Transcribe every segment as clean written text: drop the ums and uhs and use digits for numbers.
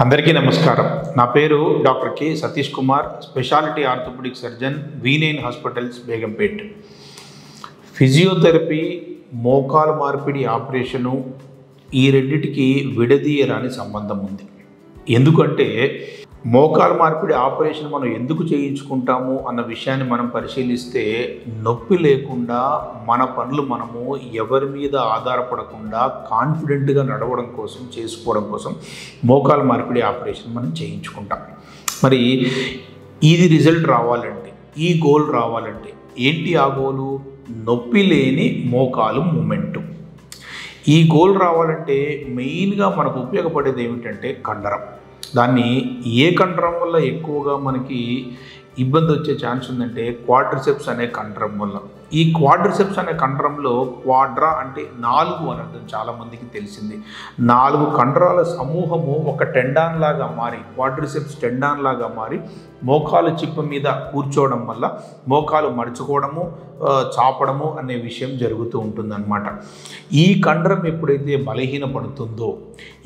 అందరికీ నమస్కారం. నా పేరు doctor K Satish Kumar, speciality orthopaedic surgeon, V9 hospitals, Begumpet. Physiotherapy, మోకాలు మార్పిడి ఆపరేషను ఈ రెండిటికి విడదీయరాని సంబంధం ఉంది. ఎందుకంటే మోకాలు మార్పిడి ఆపరేషన్ మనం ఎందుకు చేయించుకుంటాము అన్న విషయాన్ని మనం పరిశీలిస్తే, నొప్పి లేకుండా మన పనులు మనము ఎవరి మీద ఆధారపడకుండా కాన్ఫిడెంట్గా నడవడం కోసం, చేసుకోవడం కోసం మోకాలు మార్పిడి ఆపరేషన్ మనం చేయించుకుంటాం. మరి ఇది రిజల్ట్ రావాలంటే, ఈ గోల్ రావాలంటే ఏంటి ఆ గోలు? నొప్పి లేని మోకాలు మూమెంటు. ఈ గోల్ రావాలంటే మెయిన్గా మనకు ఉపయోగపడేది ఏమిటంటే కండరం. దాన్ని ఏ కండరం వల్ల ఎక్కువగా మనకి ఇబ్బంది వచ్చే ఛాన్స్ ఉందంటే క్వాడ్రిసెప్స్ అనే కండరం వల్ల. ఈ క్వాడ్రిసెప్స్ అనే కండరంలో క్వాడ్రా అంటే 4 అని అర్థం, చాలామందికి తెలిసింది. 4 కండరాల సమూహము ఒక టెండాన్ లాగా మారి, క్వాడ్రిసెప్స్ టెండాన్ లాగా మారి మోకాలు చిప్ప మీద కూర్చోవడం వల్ల మోకాలు మడుచుకోవడము, చాపడము అనే విషయం జరుగుతూ ఉంటుందన్నమాట. ఈ కండరం ఎప్పుడైతే బలహీనపడుతుందో,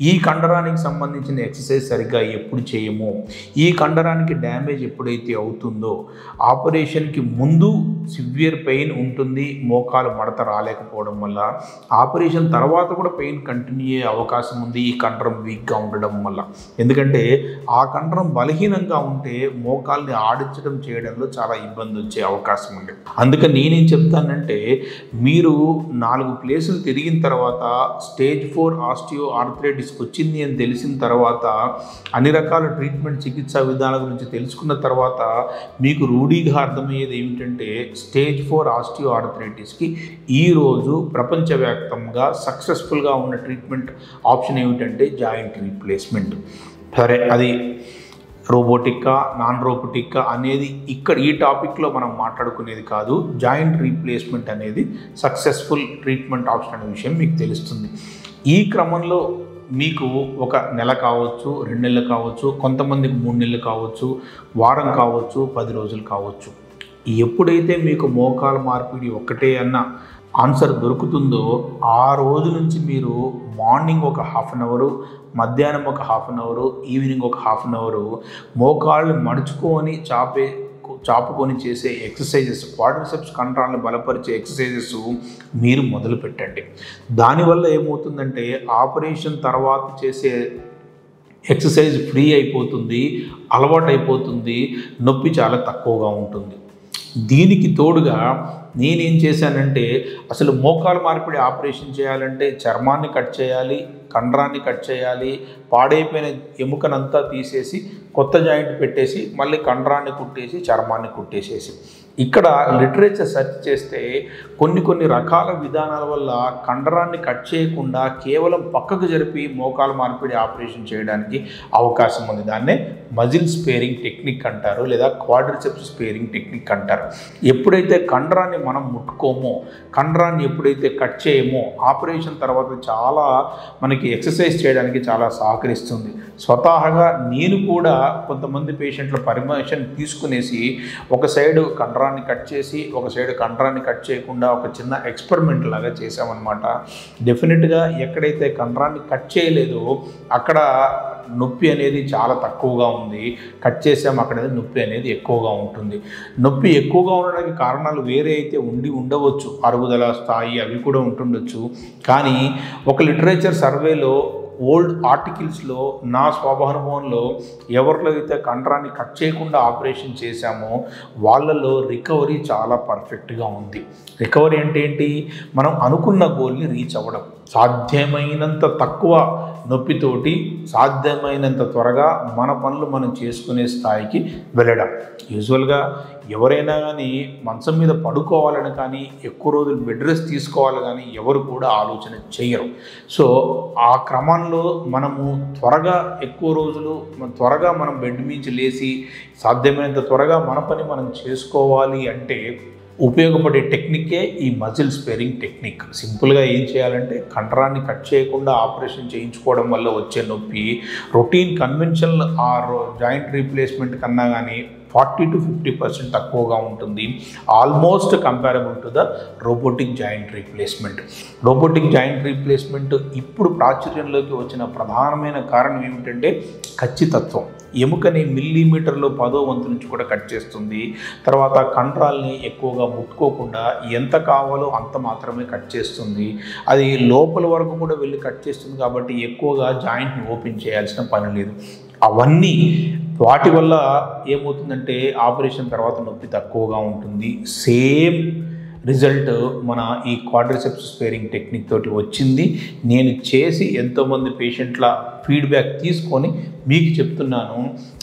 ఈ కండరానికి సంబంధించిన ఎక్సర్సైజ్ సరిగ్గా ఎప్పుడు చేయమో, ఈ కండరానికి డ్యామేజ్ ఎప్పుడైతే అవుతుందో, ఆపరేషన్కి ముందు సివియర్ పెయిన్ ఉంటుంది, మోకాలు మడత రాలేకపోవడం వల్ల. ఆపరేషన్ తర్వాత కూడా పెయిన్ కంటిన్యూ అయ్యే అవకాశం ఉంది ఈ కండరం వీక్గా ఉండడం వల్ల. ఎందుకంటే ఆ కండరం బలహీనంగా ఉంటే మోకాల్ని ఆడించడం చేయడంలో చాలా ఇబ్బంది వచ్చే అవకాశం ఉంది. అందుకని నేనేం చెప్తానంటే, మీరు 4 ప్లేసులు తిరిగిన తర్వాత స్టేజ్ 4 ఆస్టియో ఆర్థరైటిస్ వచ్చింది అని తెలిసిన తర్వాత, అన్ని రకాల ట్రీట్మెంట్ చికిత్సా విధానాల గురించి తెలుసుకున్న తర్వాత మీకు రూఢీగా అర్థమయ్యేది ఏమిటంటే, స్టేజ్ 4 ఆస్టియో ఆర్థరైటిస్కి ఈరోజు ప్రపంచవ్యాప్తంగా సక్సెస్ఫుల్గా ఉన్న ట్రీట్మెంట్ ఆప్షన్ ఏమిటంటే జాయింట్ రీప్లేస్మెంట్. సరే, అది రోబోటిక్కా, నాన్ రోబోటిక్కా అనేది ఇక్కడ ఈ టాపిక్లో మనం మాట్లాడుకునేది కాదు. జాయింట్ రీప్లేస్మెంట్ అనేది సక్సెస్ఫుల్ ట్రీట్మెంట్ ఆప్షన్ అనే విషయం మీకు తెలుస్తుంది. ఈ క్రమంలో మీకు 1 నెల కావచ్చు, 2 నెలలు కావచ్చు, కొంతమందికి 3 నెలలు కావచ్చు, వారం కావచ్చు, 10 రోజులు కావచ్చు. ఎప్పుడైతే మీకు మోకాలు మార్పిడి ఒక్కటే అన్న ఆన్సర్ దొరుకుతుందో, ఆ రోజు నుంచి మీరు మార్నింగ్ ఒక హాఫ్ అన్ అవరు, మధ్యాహ్నం ఒక హాఫ్ అన్ అవరు, ఈవినింగ్ ఒక హాఫ్ అన్ అవరు మోకాళ్ళు మడుచుకొని చాపుకొని చేసే ఎక్సర్సైజెస్, క్వాడ్రిసెప్స్ కండరాలను బలపరిచే ఎక్సర్సైజెస్ మీరు మొదలు పెట్టండి. దానివల్ల ఏమవుతుందంటే, ఆపరేషన్ తర్వాత చేసే ఎక్సర్సైజ్ ఫ్రీ అయిపోతుంది, అలవాటు అయిపోతుంది, నొప్పి చాలా తక్కువగా ఉంటుంది. దీనికి తోడుగా నేనేం చేశానంటే, అసలు మోకాలు మార్పిడి ఆపరేషన్ చేయాలంటే చర్మాన్ని కట్ చేయాలి, కండరాన్ని కట్ చేయాలి, పాడైపోయిన ఎముకనంతా తీసేసి కొత్త జాయింట్ పెట్టేసి మళ్ళీ కండరాన్ని కుట్టేసి చర్మాన్ని కుట్టేసేసి. ఇక్కడ లిటరేచర్ సెర్చ్ చేస్తే కొన్ని రకాల విధానాల వల్ల కండరాన్ని కట్ చేయకుండా కేవలం పక్కకు జరిపి మోకాలు మార్పిడి ఆపరేషన్ చేయడానికి అవకాశం ఉంది. దాన్నే మజిల్ స్పేరింగ్ టెక్నిక్ అంటారు, లేదా క్వాడ్రిసెప్స్ స్పేరింగ్ టెక్నిక్ అంటారు. ఎప్పుడైతే కండరాన్ని మనం ముట్టుకోమో, కండరాన్ని ఎప్పుడైతే కట్ చేయమో, ఆపరేషన్ తర్వాత చాలా మనకి ఎక్సర్సైజ్ చేయడానికి చాలా సహకరిస్తుంది. స్వతహాగా నేను కూడా కొంతమంది పేషెంట్ల పర్మిషన్ తీసుకునేసి ఒక సైడు కండరాన్ని కట్ చేసి, ఒక సైడు కండరాన్ని కట్ చేయకుండా ఒక చిన్న ఎక్స్పెరిమెంట్ లాగా చేసామన్నమాట. డెఫినెట్గా ఎక్కడైతే కండరాన్ని కట్ చేయలేదో అక్కడ నొప్పి అనేది చాలా తక్కువగా ఉంది, కట్ చేసాము అక్కడ నొప్పి అనేది ఎక్కువగా ఉంటుంది. నొప్పి ఎక్కువగా ఉండడానికి కారణాలు వేరే అయితే ఉండవచ్చు, అరుగుదల స్థాయి అవి కూడా ఉంటుండొచ్చు. కానీ ఒక లిటరేచర్ సర్వేలో, ఓల్డ్ ఆర్టికల్స్లో, నా స్వాభానుభవంలో ఎవరిలో అయితే కండరాన్ని కట్ చేయకుండా ఆపరేషన్ చేశామో వాళ్ళలో రికవరీ చాలా పర్ఫెక్ట్గా ఉంది. రికవరీ అంటే ఏంటి? మనం అనుకున్న గోల్ని రీచ్ అవ్వడం, సాధ్యమైనంత తక్కువ నొప్పితోటి సాధ్యమైనంత త్వరగా మన పనులు మనం చేసుకునే స్థాయికి వెళ్ళడం. యూజువల్గా ఎవరైనా కానీ మంచం మీద పడుకోవాలని కానీ, ఎక్కువ రోజులు బెడ్ రెస్ట్ తీసుకోవాలి కానీ ఎవరు కూడా ఆలోచన చేయరు. సో ఆ క్రమంలో మనము ఎక్కువ రోజులు త్వరగా మనం బెడ్ నుంచి లేచి సాధ్యమైనంత త్వరగా మన పని మనం చేసుకోవాలి అంటే ఉపయోగపడే టెక్నికే ఈ మజిల్ స్పేరింగ్ టెక్నిక్. సింపుల్గా ఏం చేయాలంటే, కండరాన్ని కట్ చేయకుండా ఆపరేషన్ చేయించుకోవడం వల్ల వచ్చే నొప్పి రొటీన్ కన్వెన్షనల్ జాయింట్ రీప్లేస్మెంట్ కన్నా కానీ 40 to 50% తక్కువగా ఉంటుంది. Almost comparable to the robotic joint replacement. Robotic joint replacement ఇప్పుడు ప్రాచుర్యంలోకి వచ్చిన ప్రధానమైన కారణం ఏమిటంటే ఖచ్చితత్వం. ఎముకని మిల్లీమీటర్లో 10వ వంతు నుంచి కూడా కట్ చేస్తుంది. తర్వాత కండరాల్ని ఎక్కువగా ముట్టుకోకుండా ఎంత కావాలో అంత మాత్రమే కట్ చేస్తుంది. అది లోపల వరకు కూడా వెళ్ళి కట్ చేస్తుంది కాబట్టి ఎక్కువగా జాయింట్ని ఓపెన్ చేయాల్సిన పని లేదు. అవన్నీ వాటి వల్ల ఏమవుతుందంటే ఆపరేషన్ తర్వాత నొప్పి తక్కువగా ఉంటుంది. సేమ్ రిజల్ట్ మన ఈ క్వాడ్రిసెప్స్ స్పేరింగ్ టెక్నిక్ తోటి వచ్చింది. నేను చేసి ఎంతోమంది పేషెంట్ల ఫీడ్బ్యాక్ తీసుకొని మీకు చెప్తున్నాను.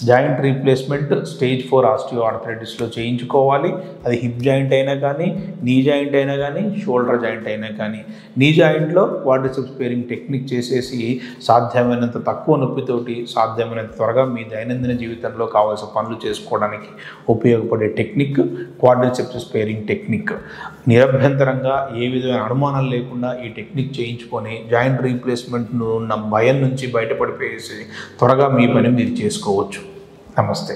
జాయింట్ రీప్లేస్మెంట్ స్టేజ్ 4 ఆస్టియోఆర్థరైటిస్లో చేయించుకోవాలి. అది హిప్ జాయింట్ అయినా కానీ, నీ జాయింట్ అయినా కానీ, షోల్డర్ జాయింట్ అయినా కానీ. నీ జాయింట్లో క్వాడ్రిసెప్స్ స్పేరింగ్ టెక్నిక్ చేసేసి సాధ్యమైనంత తక్కువ నొప్పితోటి సాధ్యమైనంత త్వరగా మీ దైనందిన జీవితంలో కావాల్సిన పనులు చేసుకోవడానికి ఉపయోగపడే టెక్నిక్ క్వాడ్రిసెప్స్ స్పేరింగ్ టెక్నిక్. నిరభ్యంతరంగా ఏ విధమైన అనుమానాలు లేకుండా ఈ టెక్నిక్ చేయించుకొని జాయింట్ రీప్లేస్మెంట్ను ఉన్న భయం నుంచి బయటపడిపోయేసి త్వరగా మీ పని మీరు చేసుకోవచ్చు. నమస్తే.